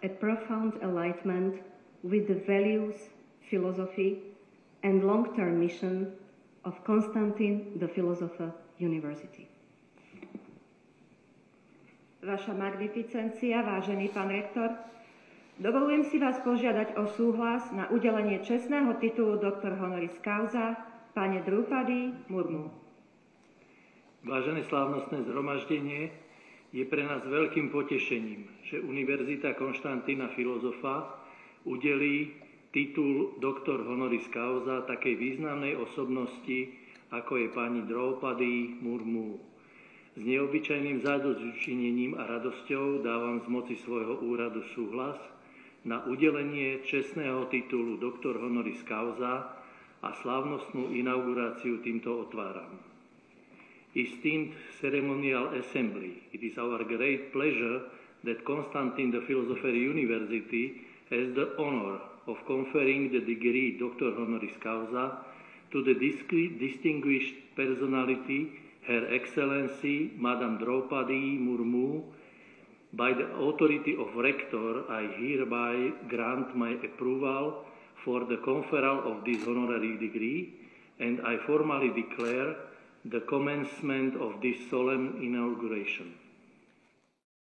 a profound enlightenment with the values, philosophy, and long-term mission of Constantine the Philosopher University. Vaša magnificencia, vážený pán rektor, dovolujem si vás požiadať o súhlas na udelenie čestného titulu doktor honoris causa pane Drupadi Murmu. Vážené slávnostné zhromaždenie, je pre nás veľkým potešením, že Univerzita Konštantína Filozofa udelí titul doktor honoris causa takej významnej osobnosti, ako je pani Draupadi Murmu. S neobyčajným zadozučinením a radosťou dávam z moci svojho úradu súhlas na udelenie čestného titulu doktor honoris causa a slávnostnú inauguráciu týmto otváram. Esteemed ceremonial assembly, it is our great pleasure that Constantine the Philosopher University has the honor of conferring the degree Doctor Honoris Causa to the distinguished personality, Her Excellency Madame Draupadi Murmu. By the authority of Rector, I hereby grant my approval for the conferral of this honorary degree, and I formally declare the commencement of this solemn inauguration.